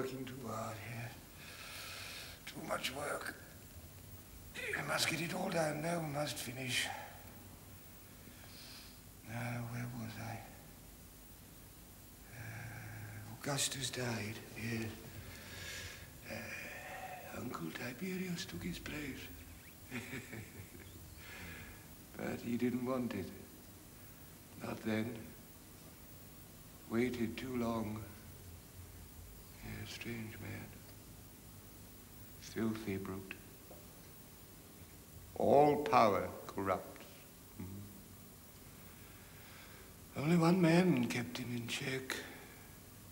working too hard here. Too much work. I must get it all done now. We must finish. Now, where was I? Augustus died, yes. Uncle Tiberius took his place. But he didn't want it. Not then. Waited too long. Yeah, strange man. Filthy brute. All power corrupts. Only one man kept him in check.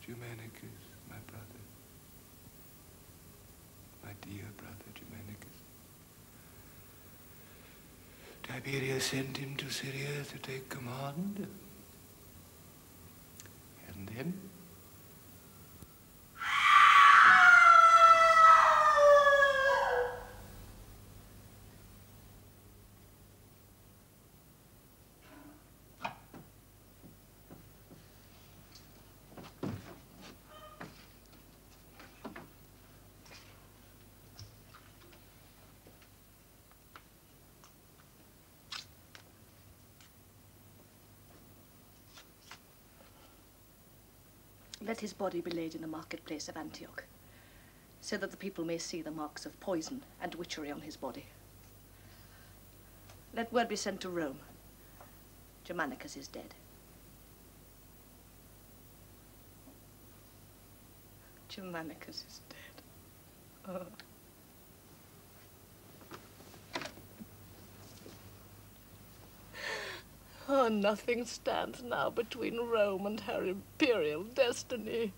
Germannicus, my brother. My dear brother, Germannicus. Tiberius sent him to Syria to take command. And then? Let his body be laid in the marketplace of Antioch, so that the people may see the marks of poison and witchery on his body. Let word be sent to Rome. Germanicus is dead. Germanicus is dead. Oh. Oh, nothing stands now between Rome and her imperial destiny.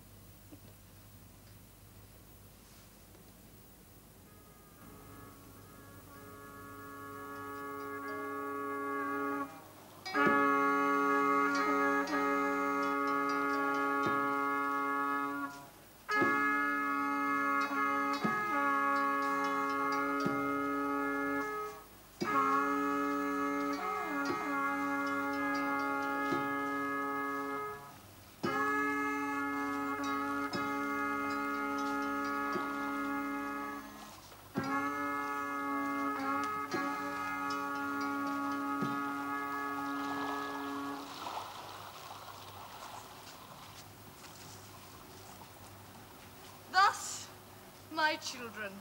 My children,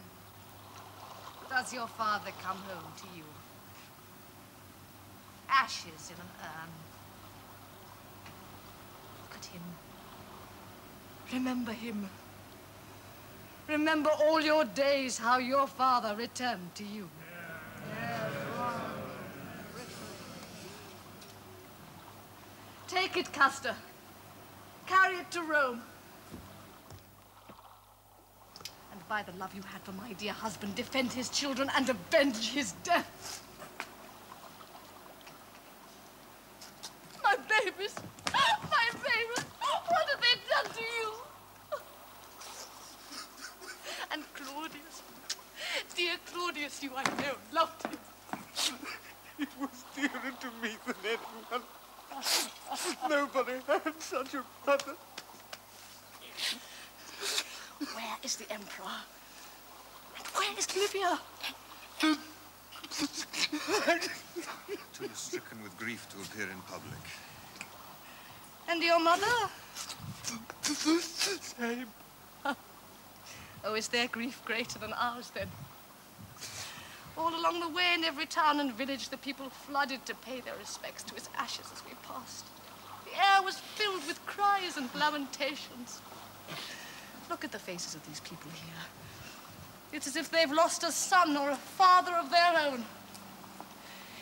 does your father come home to you? Ashes in an urn. Look at him. Remember him. Remember all your days how your father returned to you. Yes. Take it, Custer. Carry it to Rome. By the love you had for my dear husband, defend his children and avenge his death. My babies! My babies! What have they done to you? And Claudius, dear Claudius, you I know loved him. It was dearer to me than anyone. Nobody had such a brother. Where is the Emperor? And where is Livia? Too stricken with grief to appear in public. And your mother? The same. Oh, is their grief greater than ours, then? All along the way, in every town and village, the people flooded to pay their respects to his ashes as we passed. The air was filled with cries and lamentations. Look at the faces of these people here. It's as if they've lost a son or a father of their own.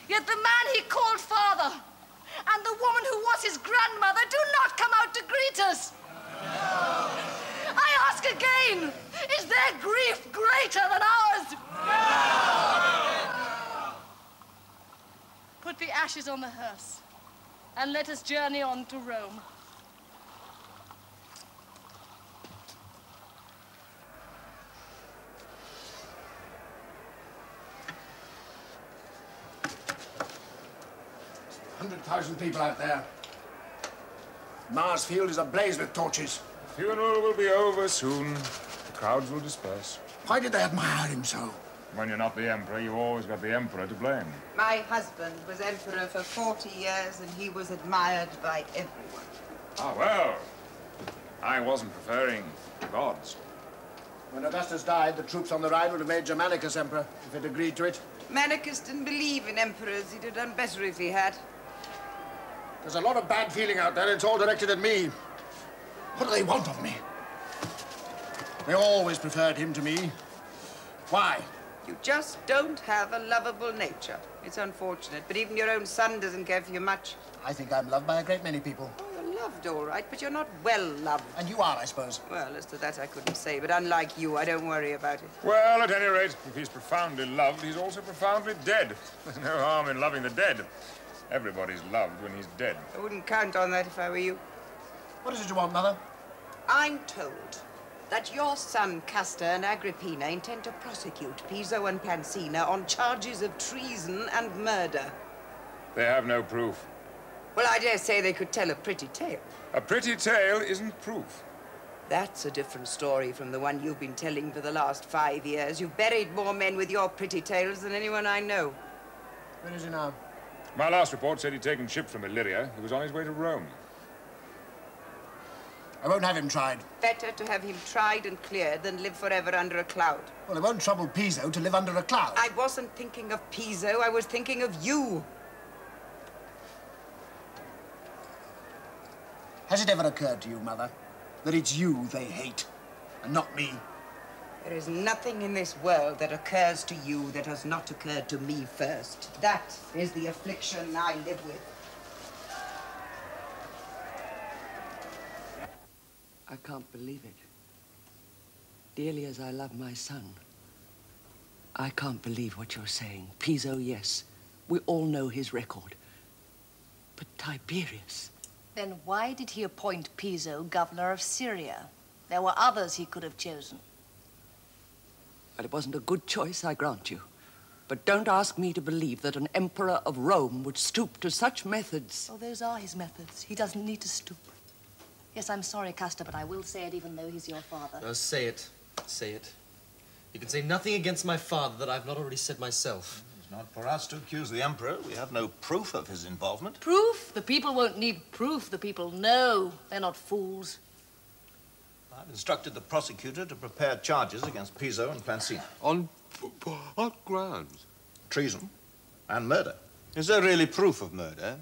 Yet the man he called father and the woman who was his grandmother do not come out to greet us. No. I ask again, is their grief greater than ours? No. Put the ashes on the hearse and let us journey on to Rome. $100,000 people out there. Marsfield is ablaze with torches. The funeral will be over soon. crowds will disperse. Why did they admire him so? When you're not the emperor, you always got the emperor to blame. My husband was emperor for 40 years, and he was admired by everyone. Ah, well. I wasn't preferring gods. When Augustus died, the troops on the Rhine would have made Germanicus emperor, if he'd agreed to it. Germanicus didn't believe in emperors. He'd have done better if he had. There's a lot of bad feeling out there. It's all directed at me. What do they want of me? They always preferred him to me. Why? You just don't have a lovable nature. It's unfortunate, but even your own son doesn't care for you much. I think I'm loved by a great many people. Oh, you're loved, all right, but you're not well loved. And you are, I suppose. Well, as to that, I couldn't say, but unlike you, I don't worry about it. Well, at any rate, if he's profoundly loved, he's also profoundly dead. There's no harm in loving the dead. Everybody's loved when he's dead. I wouldn't count on that if I were you. What is it you want, Mother? I'm told that your son, Castor, and Agrippina intend to prosecute Piso and Plancina on charges of treason and murder. They have no proof. Well, I dare say they could tell a pretty tale. A pretty tale isn't proof. That's a different story from the one you've been telling for the last 5 years. You've buried more men with your pretty tales than anyone I know. Where is he now? My last report said he'd taken ship from Illyria. He was on his way to Rome. I won't have him tried. Better to have him tried and cleared than live forever under a cloud. Well, it won't trouble Piso to live under a cloud. I wasn't thinking of Piso. I was thinking of you. Has it ever occurred to you, Mother, that it's you they hate, and not me? There is nothing in this world that occurs to you that has not occurred to me first. That is the affliction I live with. I can't believe it. Dearly as I love my son, I can't believe what you're saying. Piso, yes. We all know his record. But Tiberius... Then why did he appoint Piso governor of Syria? There were others he could have chosen. Well, it wasn't a good choice, I grant you. But don't ask me to believe that an emperor of Rome would stoop to such methods. Oh, those are his methods. He doesn't need to stoop. Yes, I'm sorry, Castor, but I will say it even though he's your father. No, say it. Say it. You can say nothing against my father that I've not already said myself. It's not for us to accuse the Emperor. We have no proof of his involvement. Proof? The people won't need proof. The people know. They're not fools. I've instructed the prosecutor to prepare charges against Piso and Plancina. On what grounds? Treason and murder. Is there really proof of murder?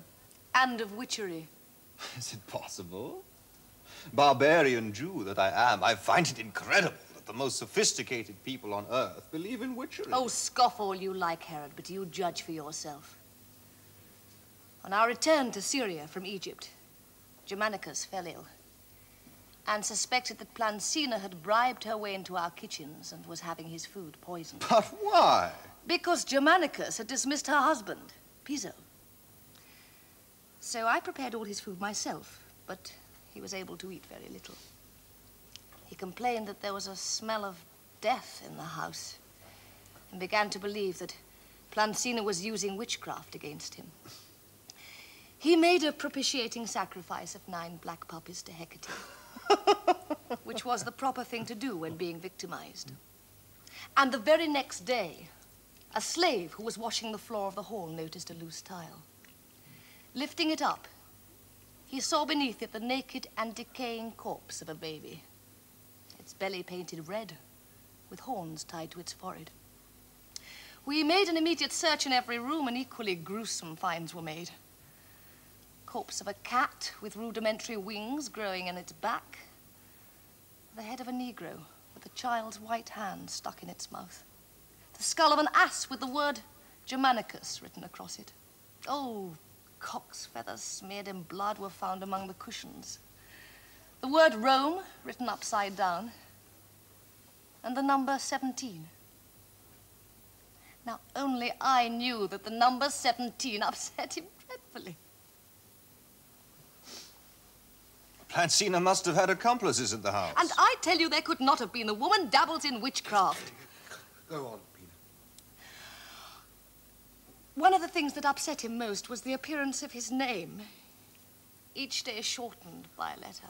And of witchery. Is it possible? Barbarian Jew that I am, I find it incredible that the most sophisticated people on earth believe in witchery. Oh, scoff all you like, Herod, but you judge for yourself. On our return to Syria from Egypt, Germanicus fell ill and suspected that Plancina had bribed her way into our kitchens and was having his food poisoned. But why? Because Germanicus had dismissed her husband, Piso. So I prepared all his food myself, but he was able to eat very little. He complained that there was a smell of death in the house and began to believe that Plancina was using witchcraft against him. He made a propitiating sacrifice of 9 black puppies to Hecate, which was the proper thing to do when being victimized. And the very next day, a slave who was washing the floor of the hall noticed a loose tile. Lifting it up, he saw beneath it the naked and decaying corpse of a baby, its belly painted red, with horns tied to its forehead. We made an immediate search in every room, and equally gruesome finds were made. Corpse of a cat with rudimentary wings growing in its back, the head of a Negro with a child's white hand stuck in its mouth, the skull of an ass with the word Germanicus written across it. Oh, cock's feathers smeared in blood were found among the cushions. The word Rome written upside down, and the number 17. Now, only I knew that the number 17 upset him dreadfully. Plancina must have had accomplices in the house. And I tell you, there could not have been. The woman dabbles in witchcraft. Go on, Pina. One of the things that upset him most was the appearance of his name, each day shortened by a letter.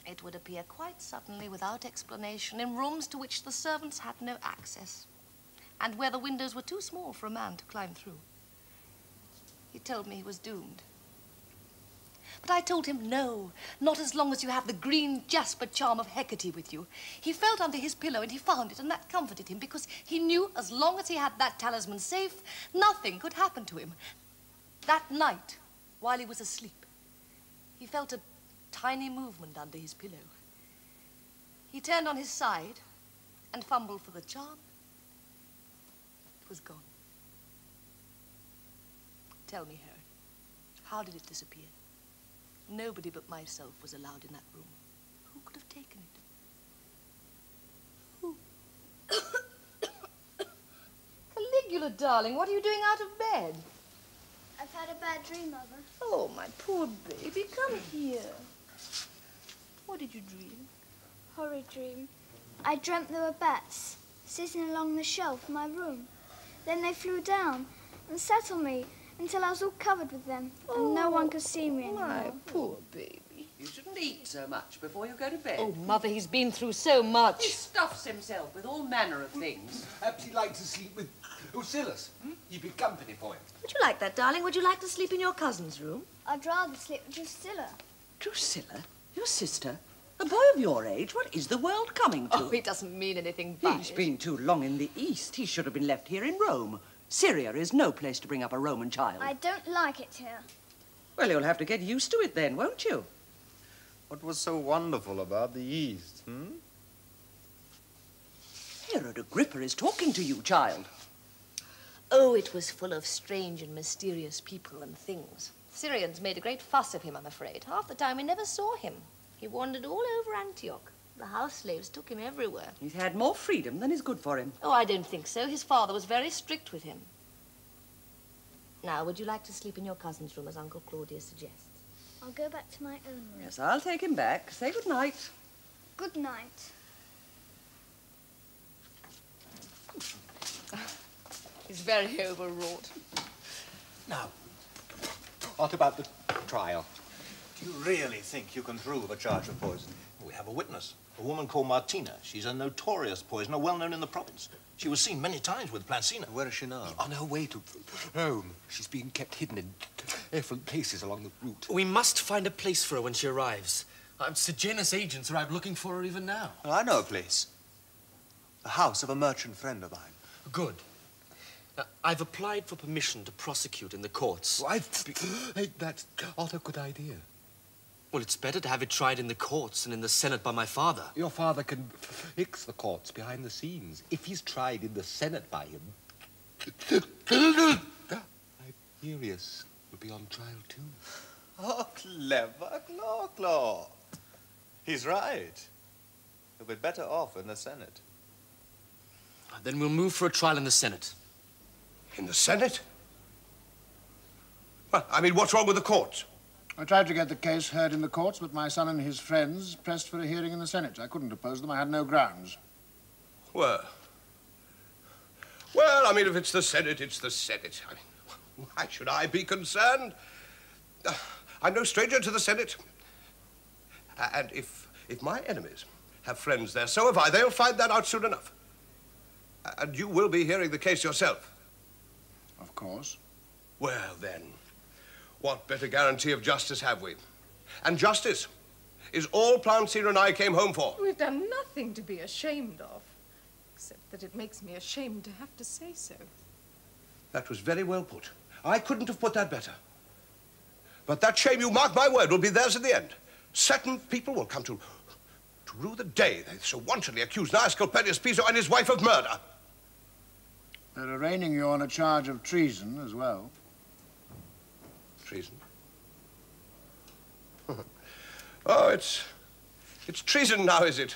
It would appear quite suddenly, without explanation, in rooms to which the servants had no access, and where the windows were too small for a man to climb through. He told me he was doomed. But I told him, no, not as long as you have the green jasper charm of Hecate with you. He felt under his pillow and he found it, and that comforted him, because he knew as long as he had that talisman safe, nothing could happen to him. That night, while he was asleep, he felt a tiny movement under his pillow. He turned on his side and fumbled for the charm. It was gone. Tell me, Harry, how did it disappear? Nobody but myself was allowed in that room. Who could have taken it? Who? Caligula, darling, what are you doing out of bed? I've had a bad dream, Mother. Oh, my poor baby, come here. What did you dream? Horrid dream. I dreamt there were bats sitting along the shelf in my room. Then they flew down and sat on me until I was all covered with them, and no one could see me anymore. My poor baby. You shouldn't eat so much before you go to bed. Oh, Mother, he's been through so much. He stuffs himself with all manner of things. Perhaps he'd like to sleep with Lucillus. He'd be company for him. Would you like that, darling? Would you like to sleep in your cousin's room? I'd rather sleep with Drusilla. Drusilla? Your sister? A boy of your age? What is the world coming to? Oh, he doesn't mean anything by He's it. been too long in the East. He should have been left here in Rome. Syria is no place to bring up a Roman child. I don't like it here. Well, you'll have to get used to it then, won't you? What was so wonderful about the East, Herod Agrippa is talking to you, child. Oh, it was full of strange and mysterious people and things. Syrians made a great fuss of him, I'm afraid. Half the time we never saw him. He wandered all over Antioch. The house slaves took him everywhere. He's had more freedom than is good for him. Oh, I don't think so. His father was very strict with him. Now, would you like to sleep in your cousin's room, as Uncle Claudius suggests? I'll go back to my own room. Yes, I'll take him back. Say good night. Good night. He's very overwrought. Now, what about the trial? Do you really think you can prove a charge of poison? We have a witness, a woman called Martina. She's a notorious poisoner, well known in the province. She was seen many times with Plancina. Where is she now? On her way to Rome. She's being kept hidden in different places along the route. We must find a place for her when she arrives. Sejanus agents arrive looking for her even now. Well, I know a place. The house of a merchant friend of mine. Good. Now, I've applied for permission to prosecute in the courts. Oh, that's not a good idea. Well, it's better to have it tried in the courts than in the Senate by my father. Your father can fix the courts behind the scenes. If he's tried in the Senate by him, Tiberius will be on trial too. Oh, clever Claw. He's right. He'll be better off in the Senate. Then we'll move for a trial in the Senate. In the Senate? Well, I mean, what's wrong with the courts? I tried to get the case heard in the courts, but my son and his friends pressed for a hearing in the Senate. I couldn't oppose them. I had no grounds. Well, I mean, if it's the Senate, it's the Senate. I mean, why should I be concerned? I'm no stranger to the Senate. And if my enemies have friends there, so have I. They'll find that out soon enough. And you will be hearing the case yourself. Of course. Well, then, what better guarantee of justice have we? And justice is all Plancina and I came home for. We've done nothing to be ashamed of, except that it makes me ashamed to have to say so. That was very well put. I couldn't have put that better. But that shame, you mark my word, will be theirs in the end. Certain people will come to rue the day they so wantonly accused Caius Piso and his wife of murder. They're arraigning you on a charge of treason as well. Treason? Oh, it's treason now, is it?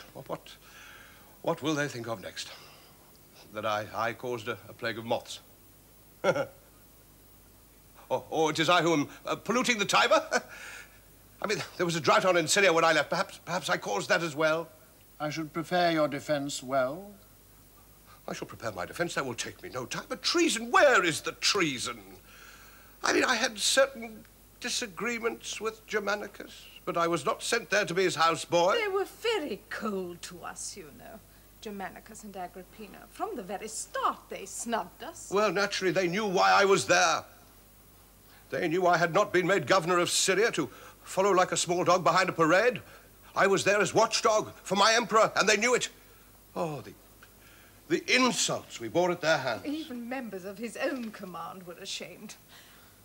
What will they think of next? That I caused a plague of moths? or it is I who am polluting the Tiber? I mean, there was a drought on in Syria when I left. Perhaps I caused that as well. I should prepare your defense well. I shall prepare my defense. That will take me no time. But treason, where is the treason? I mean, I had certain disagreements with Germanicus. but I was not sent there to be his houseboy. They were very cold to us, you know. Germanicus and Agrippina. From the very start, they snubbed us. Well, naturally, they knew why I was there. They knew I had not been made governor of Syria to follow like a small dog behind a parade. I was there as watchdog for my emperor, and they knew it. Oh, the insults we bore at their hands. Even members of his own command were ashamed.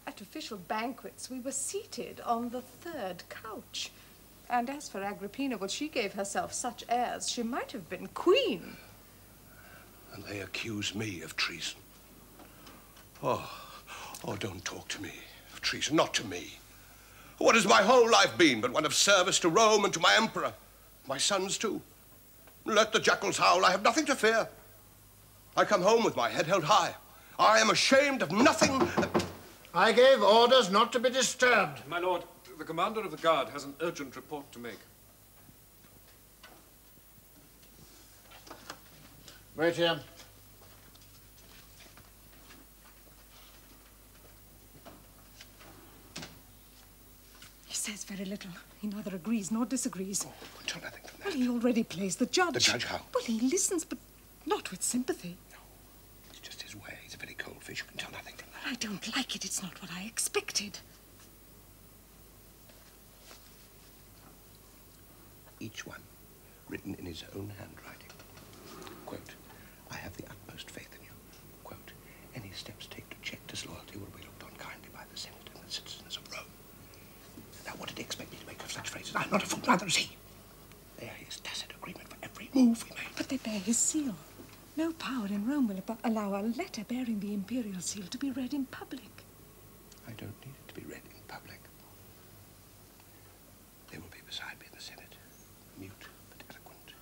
At official banquets, we were seated on the third couch. And as for Agrippina, well, she gave herself such airs, she might have been queen. And they accuse me of treason. Oh, don't talk to me of treason, not to me. What has my whole life been but one of service to Rome and to my emperor? My sons, too. Let the jackals howl, I have nothing to fear. I come home with my head held high. I am ashamed of nothing. I gave orders not to be disturbed. My lord, the commander of the guard has an urgent report to make. Wait here. He says very little. He neither agrees nor disagrees. Oh, tell nothing from that. Well, he already plays the judge. The judge how? Well, he listens, but not with sympathy. No, it's just his way. He's a very cold fish. You can tell nothing from that. Well, I don't like it. It's not what I expected. Each one written in his own handwriting. Quote, I have the utmost faith in you. Quote, any steps taken to check disloyalty will be looked on kindly by the Senate and the citizens of Rome. Now, what did he expect me to make of such phrases? I'm not a fool, neither is he. There is tacit agreement for every move we made. But they bear his seal. No power in Rome will allow a letter bearing the imperial seal to be read in public. I don't need it to be read in public. They will be beside me in the Senate. Mute but eloquent.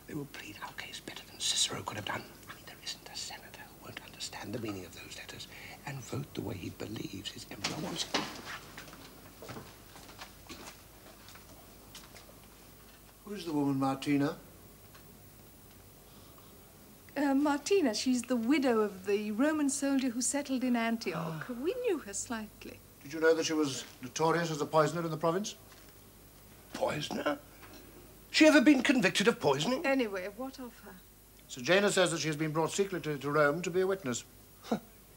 They will plead our case better than Cicero could have done. I mean, there isn't a senator who won't understand the meaning of those letters and vote the way he believes his emperor wants it. Who's the woman, Martina? Martina, she's the widow of the Roman soldier who settled in Antioch. We knew her slightly. Did you know that she was notorious as a poisoner in the province? Poisoner? She ever been convicted of poisoning? Anyway, what of her? Sejanus says that she has been brought secretly to Rome to be a witness.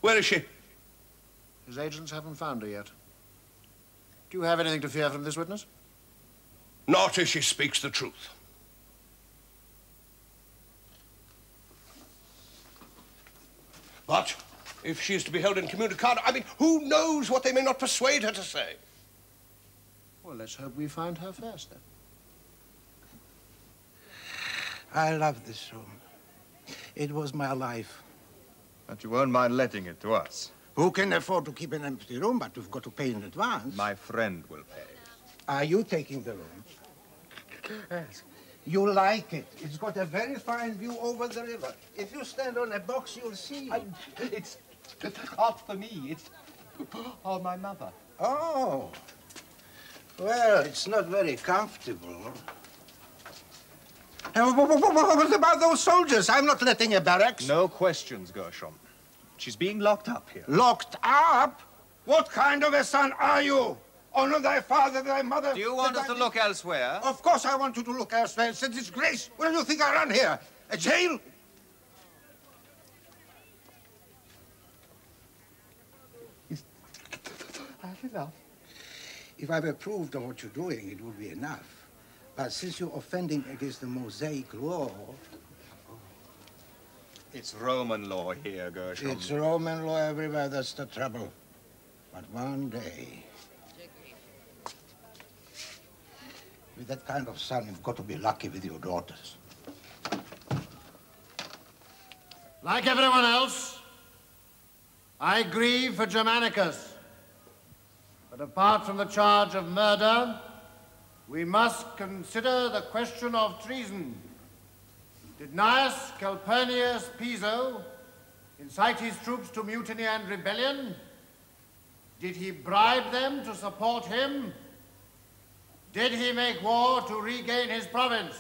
Where is she? His agents haven't found her yet. Do you have anything to fear from this witness? Not if she speaks the truth. But if she is to be held incommunicado, I mean, who knows what they may not persuade her to say? Well, let's hope we find her first, then. I love this room. It was my life. But you won't mind letting it to us. Who can afford to keep an empty room, but you've got to pay in advance? My friend will pay. Are you taking the room? Yes. You like it. It's got a very fine view over the river. If you stand on a box, you'll see. It's not for me. It's for my mother. Oh. Well, it's not very comfortable. What about those soldiers? I'm not letting a barracks. No questions, Gershom. She's being locked up here. Locked up? What kind of a son are you? Honor thy father, thy mother. Do you want us to look elsewhere? Of course I want you to look elsewhere. It's a disgrace. Where do you think I run here? A jail? Enough. If I've approved of what you're doing, it would be enough. But since you're offending against the Mosaic law... It's Roman law here, Gershom. It's Roman law everywhere, that's the trouble. But one day... With that kind of son, you've got to be lucky with your daughters. Like everyone else, I grieve for Germanicus. But apart from the charge of murder, we must consider the question of treason. Did Gnaeus Calpurnius Piso incite his troops to mutiny and rebellion? Did he bribe them to support him? Did he make war to regain his province?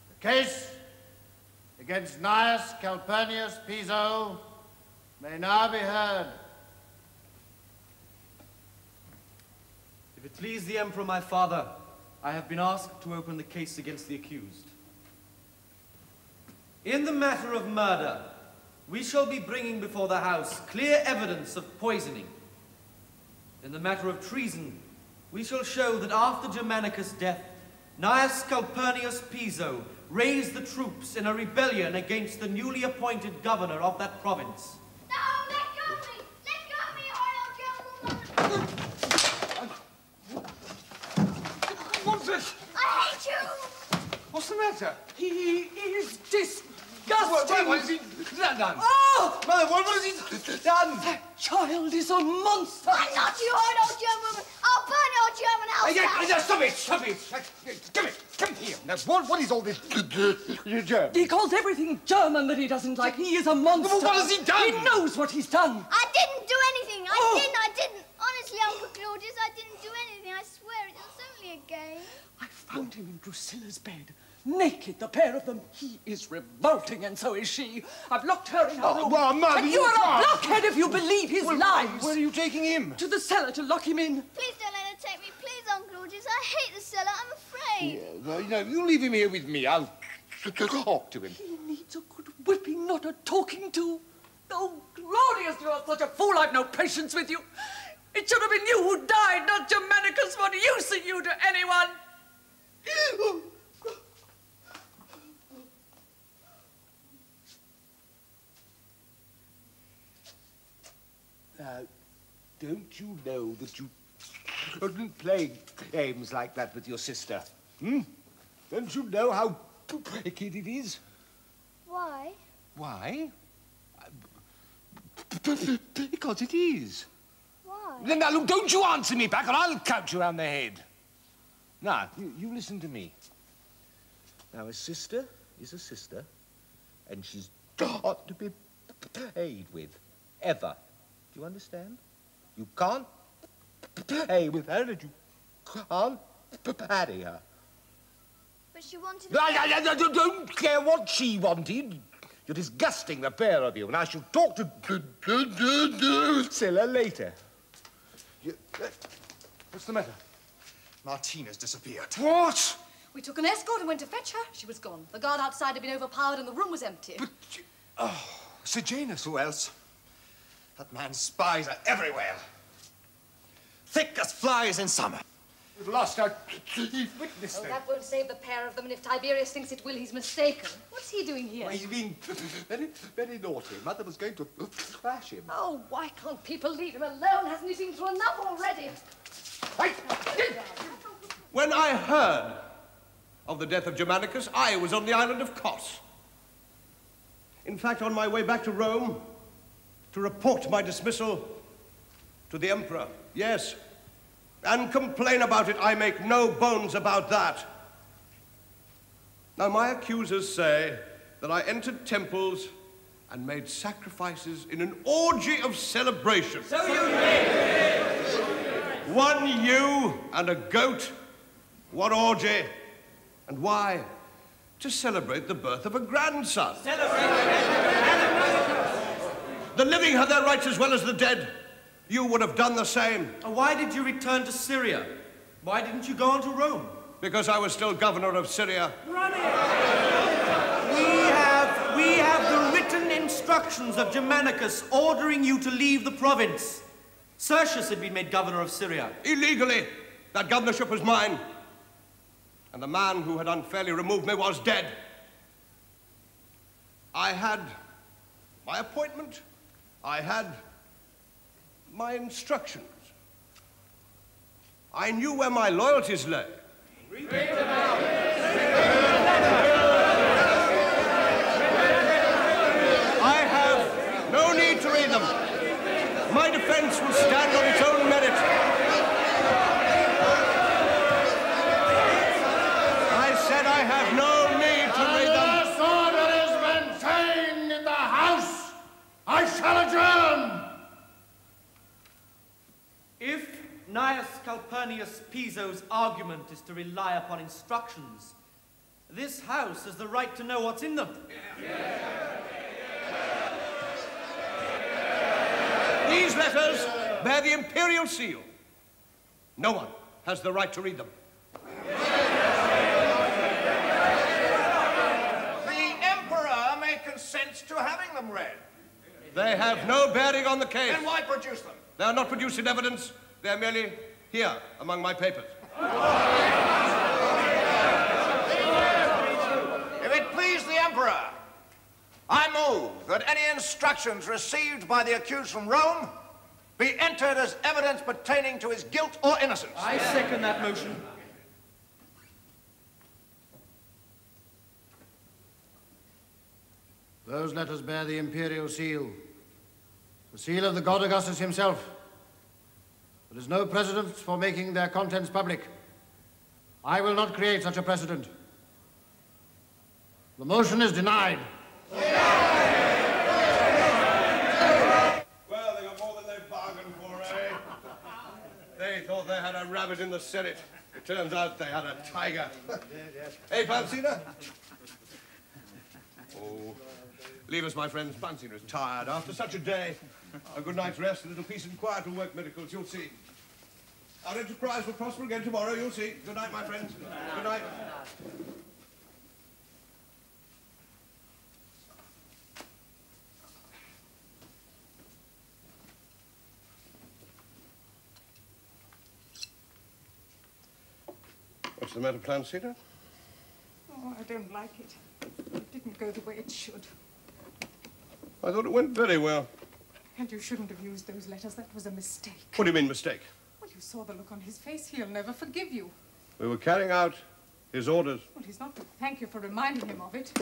The case against Gnaeus Calpurnius Piso may now be heard. If it please the Emperor, my father, I have been asked to open the case against the accused. In the matter of murder, we shall be bringing before the House clear evidence of poisoning. In the matter of treason, we shall show that after Germanicus' death, Gnaeus Calpurnius Piso raised the troops in a rebellion against the newly appointed governor of that province. No, let go of me! Let go of me, or I'll kill Pulman! What's this? I hate you! What's the matter? He is disgusting! What has he done? Oh! Mother, what has he done? That child is a monster! I'm not you, old German woman! I'll burn your German house down! Stop it! Stop it! Come here! Now, what is all this? German? He calls everything German that he doesn't like. He is a monster. Well, what has he done? He knows what he's done. I didn't do anything! I didn't! Honestly, Uncle Claudius, I didn't do anything. I swear it was only a game. I found him in Drusilla's bed. Naked, the pair of them. He is revolting, and so is she. I've locked her in her room. Well, Mother, and you are a blockhead if you believe his lies. Where are you taking him? To the cellar to lock him in. Please don't let her take me. Please, Uncle Claudius. I hate the cellar. I'm afraid. Yeah, well, you leave him here with me. I'll talk to him. He needs a good whipping, not a talking to. Oh, Claudius, you are such a fool. I've no patience with you. It should have been you who died, not Germanicus. What use are you to anyone? Don't you know that you shouldn't play games like that with your sister? Hmm? Don't you know how wicked it is? Why? Why? Because it is. Why? Now, look, don't you answer me back or I'll count you round the head. Now, you listen to me. Now, a sister is a sister, and she's got to be played with, ever. Do you understand? You can't play with her and you can't marry her. But she wanted... I don't care what she wanted. You're disgusting, the pair of you, and I shall talk to Scylla later. What's the matter? Martina's disappeared. What? We took an escort and went to fetch her. She was gone. The guard outside had been overpowered and the room was empty. But... Oh, Sejanus. Who else? That man's spies are everywhere. Thick as flies in summer. We've lost our chief witness. Oh, that won't save the pair of them, and if Tiberius thinks it will, he's mistaken. What's he doing here? Well, he's been very naughty. Mother was going to thrash him. Oh, why can't people leave him alone? Hasn't he seen through enough already? When I heard of the death of Germanicus, I was on the island of Kos. In fact, on my way back to Rome, to report my dismissal to the Emperor. Yes, and complain about it. I make no bones about that. Now, my accusers say that I entered temples and made sacrifices in an orgy of celebration. So you did! One ewe and a goat. What orgy? And why? To celebrate the birth of a grandson. The living have their rights as well as the dead. You would have done the same. Why did you return to Syria? Why didn't you go on to Rome? Because I was still governor of Syria. We have the written instructions of Germanicus ordering you to leave the province. Sertius had been made governor of Syria. Illegally. That governorship was mine. And the man who had unfairly removed me was dead. I had my appointment. I had my instructions. I knew where my loyalties lay. I have no need to read them. My defense will stand on its own merit. I said I have no need to read them. Unless order is maintained in the House, I shall adjourn. If Gnaeus Calpurnius Piso's argument is to rely upon instructions, this House has the right to know what's in them. These letters bear the imperial seal. No one, has the right to read them. The Emperor may consent to having them read. They have no bearing on the case. Then why produce them? They are not produced in evidence. They are merely here among my papers. If it please the Emperor, I move that any instructions received by the accused from Rome be entered as evidence pertaining to his guilt or innocence. I second that motion. Those letters bear the imperial seal, the seal of the god Augustus himself. There is no precedent for making their contents public. I will not create such a precedent. The motion is denied. Well, they got more than they bargained for, eh? They thought they had a rabbit in the Senate. It turns out they had a tiger. Hey, Plancina? Oh, leave us, my friends. Plancina is tired. After such a day, a good night's rest, a little peace and quiet will work miracles, you'll see. Our enterprise will prosper again tomorrow, you'll see. Good night, my friends. Good night. What's the matter, Plancina? Oh, I don't like it. It didn't go the way it should. I thought it went very well. And you shouldn't have used those letters. That was a mistake. What do you mean, mistake? Well, you saw the look on his face. He'll never forgive you. We were carrying out his orders. Well, he's not to thank you for reminding him of it.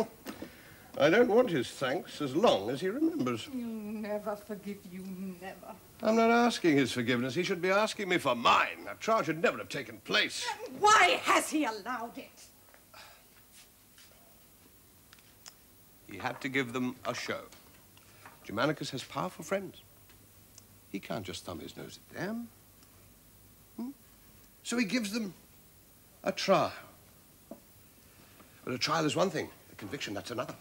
I don't want his thanks as long as he remembers. He'll never forgive you, never. I'm not asking his forgiveness. He should be asking me for mine. That charge should never have taken place. Why has he allowed it? He had to give them a show. Germanicus has powerful friends. He can't just thumb his nose at them. So he gives them a trial. But a trial is one thing. A conviction, that's another.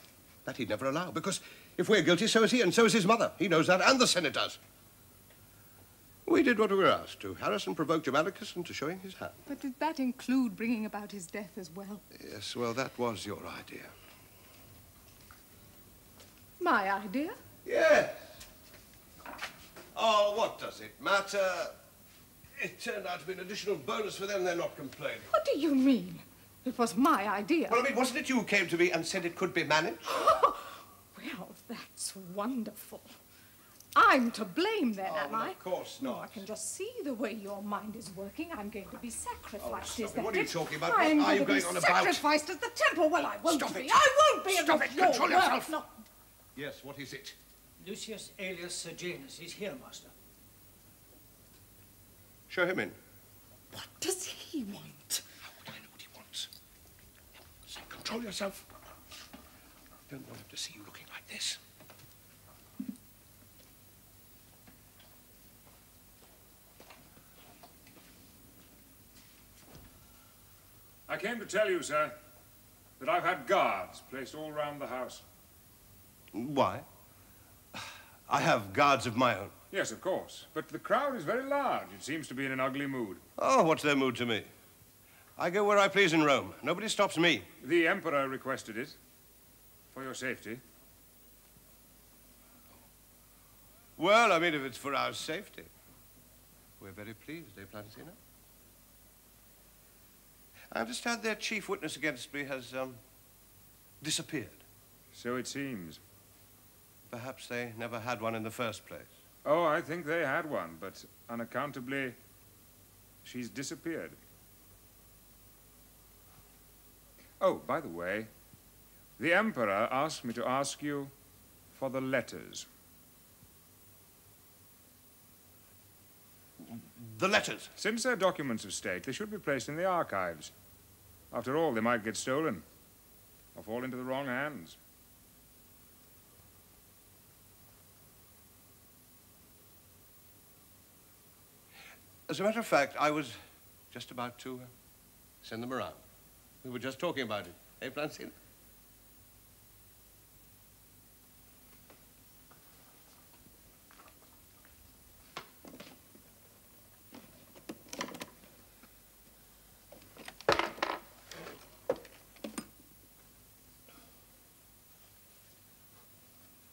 That he'd never allow. Because if we're guilty, so is he, and so is his mother. He knows that, and the Senate does. We did what we were asked to harass and provoke Germanicus into showing his hand. But did that include bringing about his death as well? Yes, well, that was your idea. My idea? Yes. Oh, what does it matter? It turned out to be an additional bonus for them. They're not complaining. What do you mean? It was my idea. Well, I mean, wasn't it you who came to me and said it could be managed? Well, that's wonderful. I'm to blame then, am I? Of course not. Oh, I can just see the way your mind is working. I'm going to be sacrificed. Is that What are you talking about? I'm What are you going going to on be about? sacrificed at the temple. Well, I won't Stop be. it. I won't be. Stop it. Your Control work, yourself. not... Yes, what is it? Lucius alias Sejanus. He's here, master. Show him in. What does he want? How would I know what he wants? So control yourself. I don't want him to see you looking like this. I came to tell you, sir, that I've had guards placed all round the house. Why? I have guards of my own. Yes, of course. But the crowd is very large. It seems to be in an ugly mood. Oh, what's their mood to me? I go where I please in Rome. Nobody stops me. The Emperor requested it. For your safety. Well, I mean, if it's for our safety. We're very pleased, eh, Plancina? I understand their chief witness against me has, disappeared. So it seems. Perhaps they never had one in the first place. Oh, I think they had one, but unaccountably, she's disappeared. Oh, by the way, the Emperor asked me to ask you for the letters. The letters? Since they're documents of state, they should be placed in the archives. After all, they might get stolen or fall into the wrong hands. As a matter of fact, I was just about to send them around. We were just talking about it. Eh, Plancina?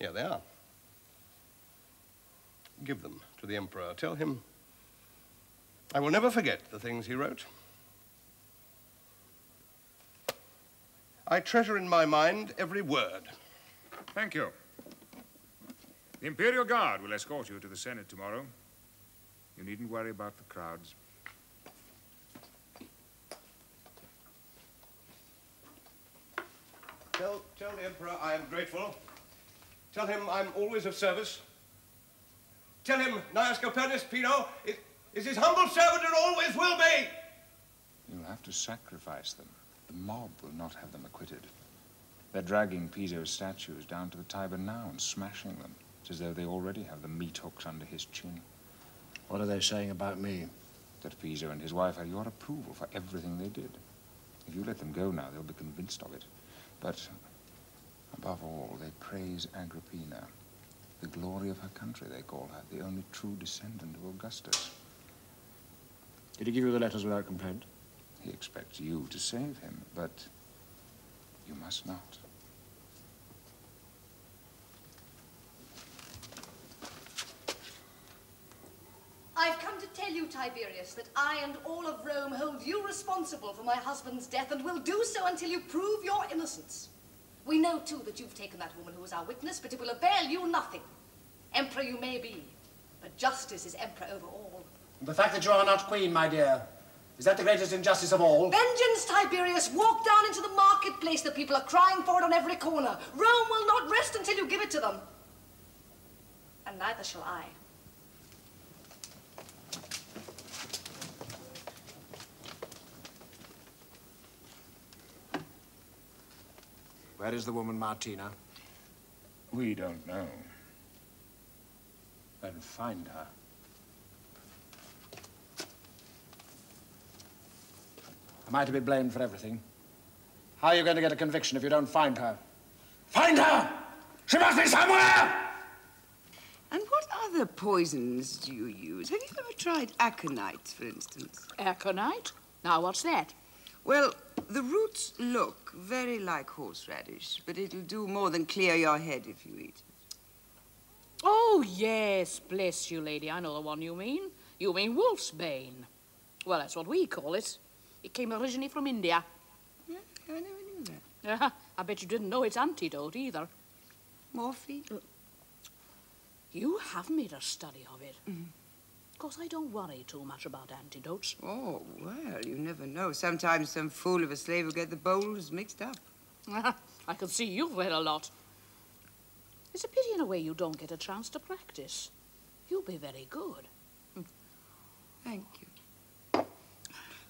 Here they are. Give them to the Emperor. Tell him I will never forget the things he wrote. I treasure in my mind every word. Thank you. The Imperial Guard will escort you to the Senate tomorrow. You needn't worry about the crowds. Tell the Emperor I am grateful. Tell him I'm always of service. Tell him Gnaeus Copernicus Pino is his humble servant and always will be. You'll have to sacrifice them. The mob will not have them acquitted. They're dragging Piso's statues down to the Tiber now and smashing them. It's as though they already have the meat hooks under his chin. What are they saying about me? That Piso and his wife had your approval for everything they did. If you let them go now, they'll be convinced of it. But above all, they praise Agrippina. The glory of her country, they call her, the only true descendant of Augustus. Did he give you the letters without complaint? He expects you to save him, but you must not. I've come to tell you, Tiberius, that I and all of Rome hold you responsible for my husband's death and will do so until you prove your innocence. We know, too, that you've taken that woman who was our witness, but it will avail you nothing. Emperor you may be, but justice is emperor over all. The fact that you are not queen, my dear, is that the greatest injustice of all? Vengeance, Tiberius! Walk down into the marketplace. The people are crying for it on every corner. Rome will not rest until you give it to them. And neither shall I. Where is the woman Martina? We don't know. Then find her. Am I to be blamed for everything? How are you going to get a conviction if you don't find her? Find her! She must be somewhere! And what other poisons do you use? Have you ever tried aconites, for instance? Aconite? Now, what's that? Well, the roots look very like horseradish, but it'll do more than clear your head if you eat it. Oh, yes, bless you, lady. I know the one you mean. You mean wolf's bane. Well, that's what we call it. It came originally from India. Yeah, I never knew that. I bet you didn't know its antidote either. Morphine? You have made a study of it. Of course, I don't worry too much about antidotes. Oh, well, you never know. Sometimes some fool of a slave will get the bowls mixed up. I can see you've read a lot. It's a pity in a way you don't get a chance to practice. You'll be very good. Thank you.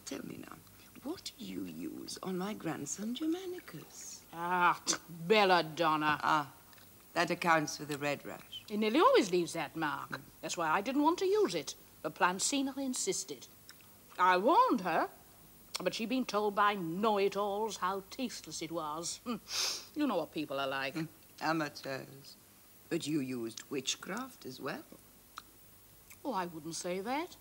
Tell me now, what do you use on my grandson Germanicus? Ah, belladonna. Ah, that accounts for the red rash. It nearly always leaves that mark. That's why I didn't want to use it. But Plancina insisted. I warned her, but she'd been told by know-it-alls how tasteless it was. You know what people are like. Amateurs. But you used witchcraft as well. Oh, I wouldn't say that.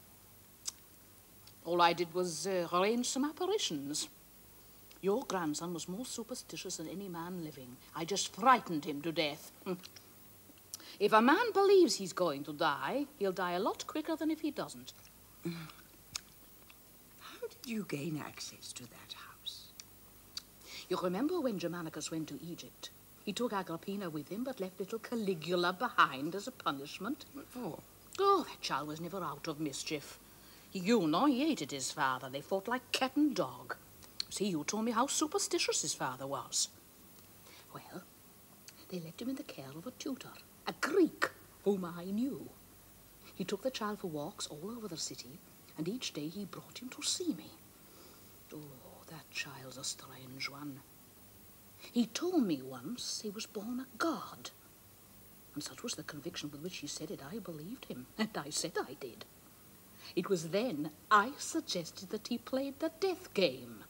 All I did was arrange some apparitions. Your grandson was more superstitious than any man living. I just frightened him to death. If a man believes he's going to die, he'll die a lot quicker than if he doesn't. How did you gain access to that house? You remember when Germanicus went to Egypt? He took Agrippina with him, but left little Caligula behind as a punishment. What for? Oh, that child was never out of mischief. You know, he hated his father. They fought like cat and dog. See, you told me how superstitious his father was. Well, they left him in the care of a tutor, a Greek, whom I knew. He took the child for walks all over the city, and each day he brought him to see me. Oh, that child's a strange one. He told me once he was born a god. And such was the conviction with which he said it, I believed him, and I said I did. It was then I suggested that he played the death game.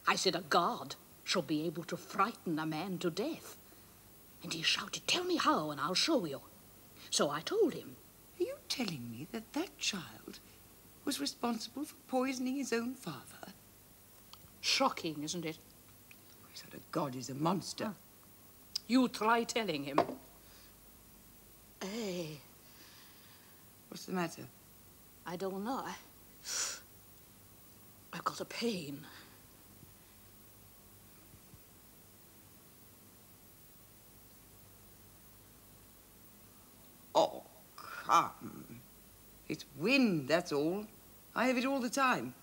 I said a god should be able to frighten a man to death. And he shouted, "Tell me how, and I'll show you." So I told him. Are you telling me that that child was responsible for poisoning his own father? Shocking, isn't it? He said a god is a monster. You try telling him. Hey. What's the matter? I don't know. I've got a pain. Oh, come. It's wind, that's all. I have it all the time.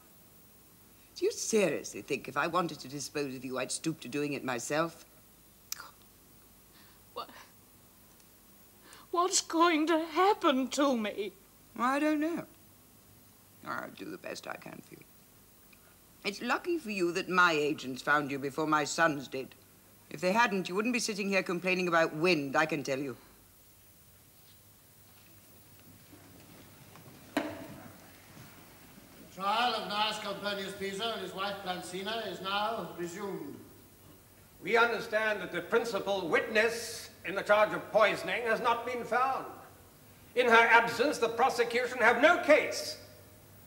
Do you seriously think if I wanted to dispose of you, I'd stoop to doing it myself? What's going to happen to me? I don't know. I'll do the best I can for you. It's lucky for you that my agents found you before my sons did. If they hadn't, you wouldn't be sitting here complaining about wind, I can tell you. The trial of Calpurnius Piso and his wife Plancina is now resumed. We understand that the principal witness in the charge of poisoning has not been found. In her absence, the prosecution have no case,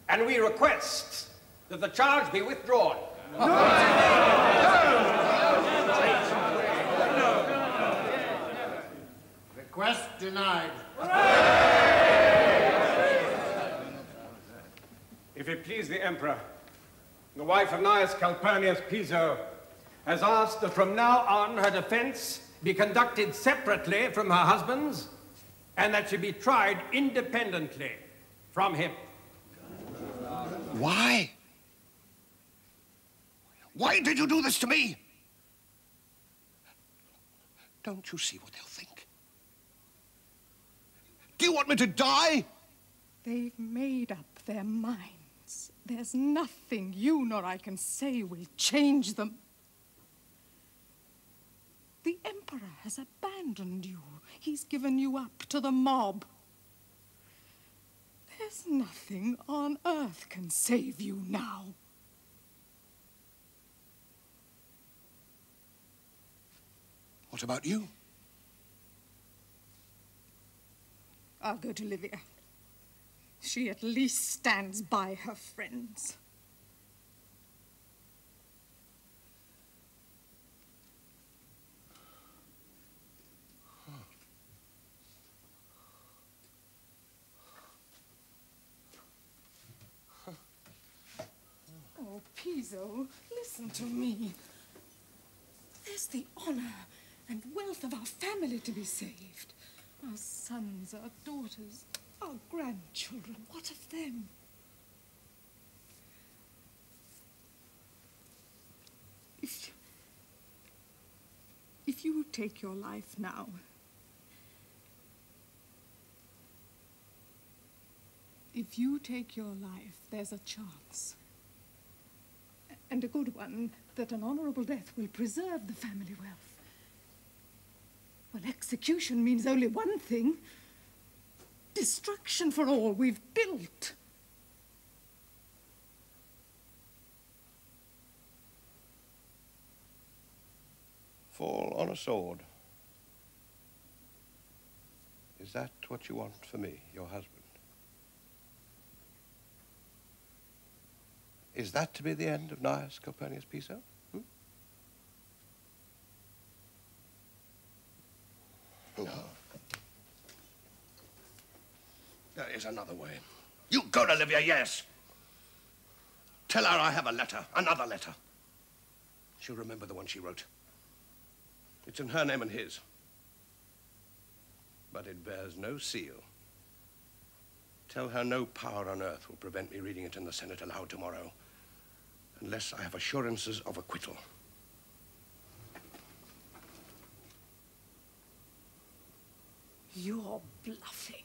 and we request that the charge be withdrawn. Request denied. If it please the Emperor, the wife of Gnaeus Calpurnius Piso has asked that from now on her defense be conducted separately from her husband's and that she be tried independently from him. Why? Why did you do this to me? Don't you see what they'll think? Do you want me to die? They've made up their minds. There's nothing you nor I can say will change them. The Emperor has abandoned you. He's given you up to the mob. There's nothing on earth can save you now. What about you? I'll go to Livia. She at least stands by her friends. Oh, Piso, listen to me. There's the honor and wealth of our family to be saved. Our sons, our daughters, our grandchildren. What of them? If you take your life now, there's a chance. And a good one, that an honorable death will preserve the family wealth. Well, execution means only one thing. Destruction for all we've built. Fall on a sword. Is that what you want for me, your husband? Is that to be the end of Gnaeus Calpurnius Piso? No. There is another way. You go to Livia, yes. Tell her I have a letter, another letter. She'll remember the one she wrote. It's in her name and his. But it bears no seal. Tell her no power on earth will prevent me reading it in the Senate aloud tomorrow, unless I have assurances of acquittal. You're bluffing.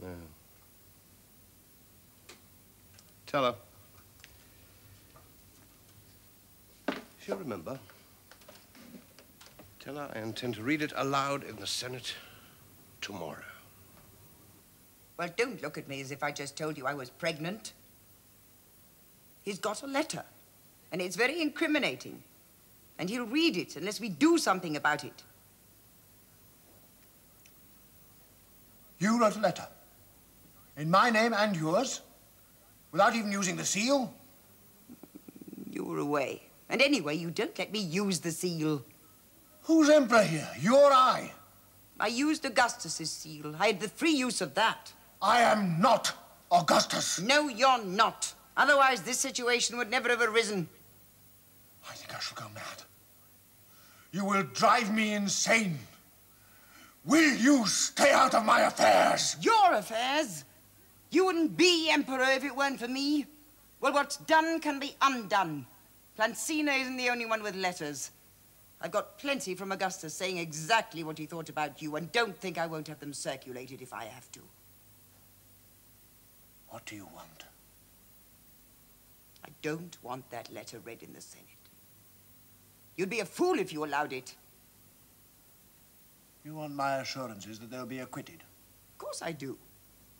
No. Tell her. She'll remember. Tell her I intend to read it aloud in the Senate tomorrow. Well, don't look at me as if I just told you I was pregnant. He's got a letter, and it's very incriminating. And he'll read it unless we do something about it. You wrote a letter? In my name and yours? Without even using the seal? You were away. And anyway, you don't let me use the seal. Who's emperor here? You or I? I used Augustus's seal. I had the free use of that. I am not Augustus. No, you're not. Otherwise, this situation would never have arisen. I think I shall go mad. You will drive me insane. Will you stay out of my affairs? Your affairs? You wouldn't be emperor if it weren't for me. Well, what's done can be undone. Plancina isn't the only one with letters. I've got plenty from Augustus saying exactly what he thought about you, and don't think I won't have them circulated if I have to. What do you want? I don't want that letter read in the Senate. You'd be a fool if you allowed it. You want my assurances that they'll be acquitted? Of course I do.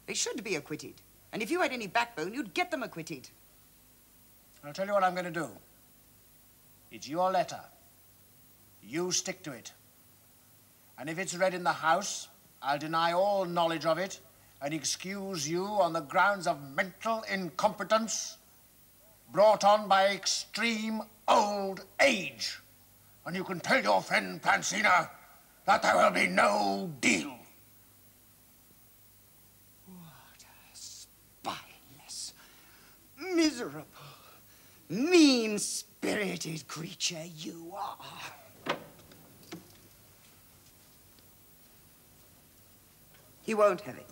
They should be acquitted. And if you had any backbone, you'd get them acquitted. I'll tell you what I'm going to do. It's your letter. You stick to it. And if it's read in the House, I'll deny all knowledge of it and excuse you on the grounds of mental incompetence brought on by extreme old age. And you can tell your friend Plancina that there will be no deal. What a spineless, miserable, mean-spirited creature you are. He won't have it.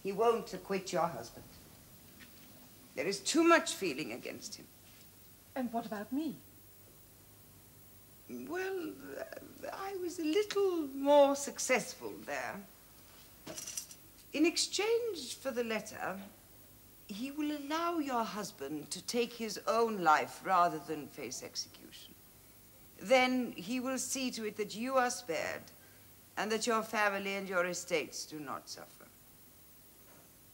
He won't acquit your husband. There is too much feeling against him. And what about me? Well, I was a little more successful there. In exchange for the letter, he will allow your husband to take his own life rather than face execution. Then he will see to it that you are spared and that your family and your estates do not suffer.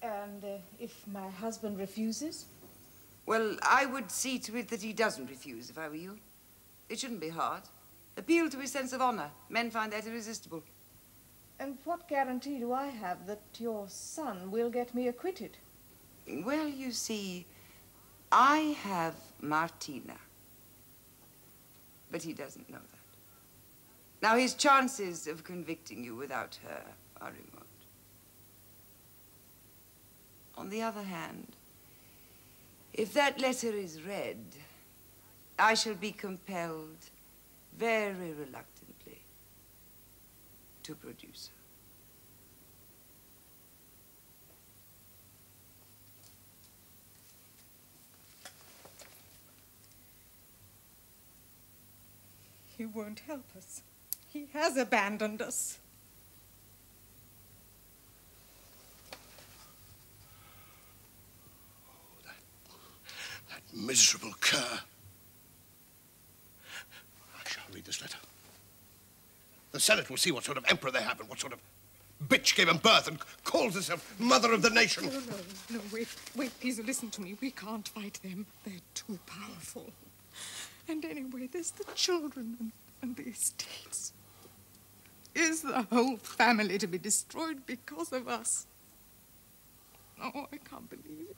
And if my husband refuses? Well, I would see to it that he doesn't refuse if I were you. It shouldn't be hard. Appeal to his sense of honor. Men find that irresistible. And what guarantee do I have that your son will get me acquitted? Well, you see, I have Martina. But he doesn't know that. Now, his chances of convicting you without her are remote. On the other hand, if that letter is read, I shall be compelled, very reluctantly, to produce her. He won't help us. He has abandoned us. Miserable cur. I shall read this letter. The Senate will see what sort of emperor they have and what sort of bitch gave him birth and calls herself mother of the nation. No, wait, Piso, listen to me. We can't fight them. They're too powerful. And anyway, there's the children and the estates. Is the whole family to be destroyed because of us? Oh, I can't believe it.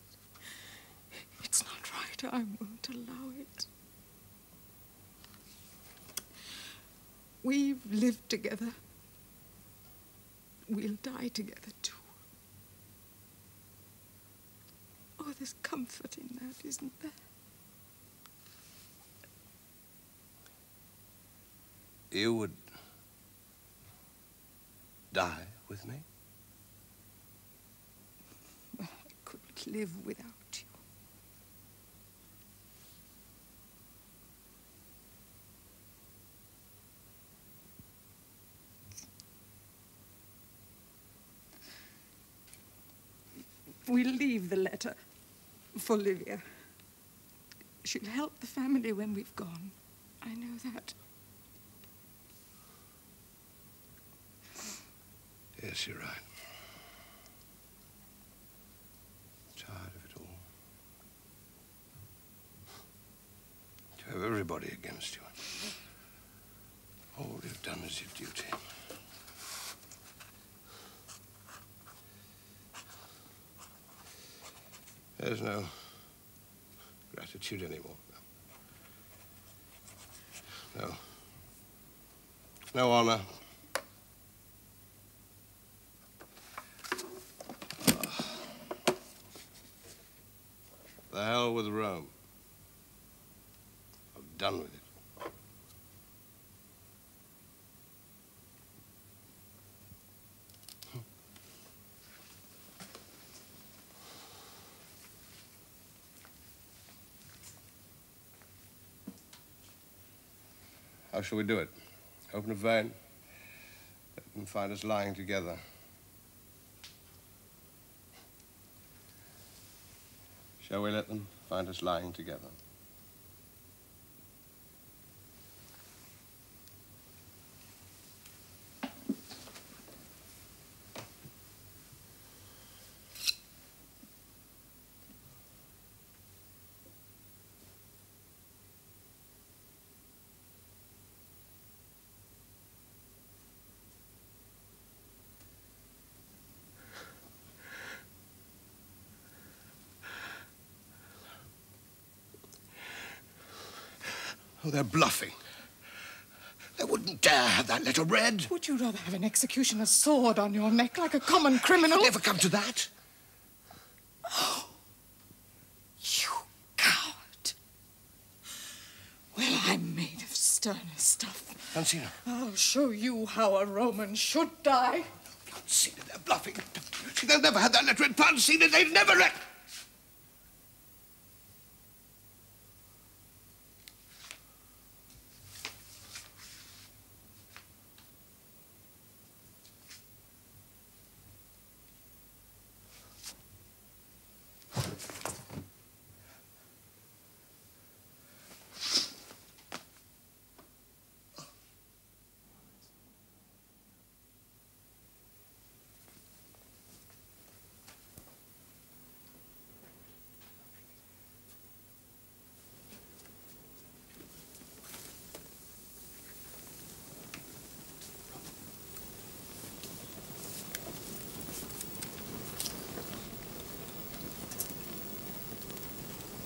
It's not right. I won't allow it. We've lived together. We'll die together, too. Oh, there's comfort in that, isn't there? You would die with me? I couldn't live without you. We'll leave the letter for Livia. She'll help the family when we've gone. I know that. Yes, you're right. Tired of it all. To have everybody against you. All you've done is your duty. There's no gratitude anymore. No No honor. The hell with Rome. I'm done with it. How shall we do it? Open a vein? Let them find us lying together. Shall we let them find us lying together? Oh, they're bluffing. They wouldn't dare have that letter read. Would you rather have an executioner's sword on your neck like a common criminal? It'll never come to that. Oh, you coward. Well, I'm made of sterner stuff. Plancina. I'll show you how a Roman should die. Plancina, they're bluffing. They'll never have that letter read. Plancina, they'd never let...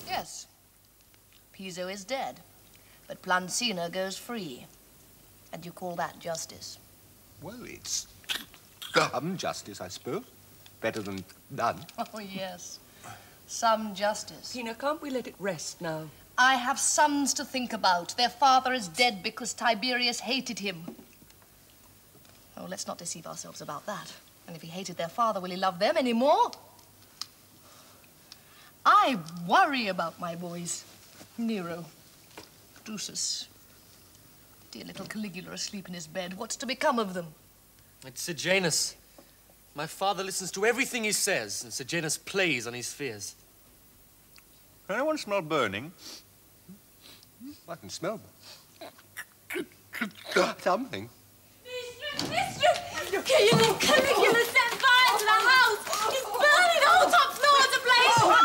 Yes. Piso is dead, but Plancina goes free. And you call that justice? Well, it's some justice, I suppose. Better than none. Oh, yes. Some justice. Tina, can't we let it rest now? I have sons to think about. Their father is dead because Tiberius hated him. Oh, let's not deceive ourselves about that. And if he hated their father, will he love them anymore? I worry about my boys. Nero, Drusus, dear little Caligula asleep in his bed. What's to become of them? It's Sejanus. My father listens to everything he says, and Sejanus plays on his fears. Can anyone smell burning? I can smell something. Mistress! Can you leave Caligula set fire to the house? It's burning all top floor to blaze.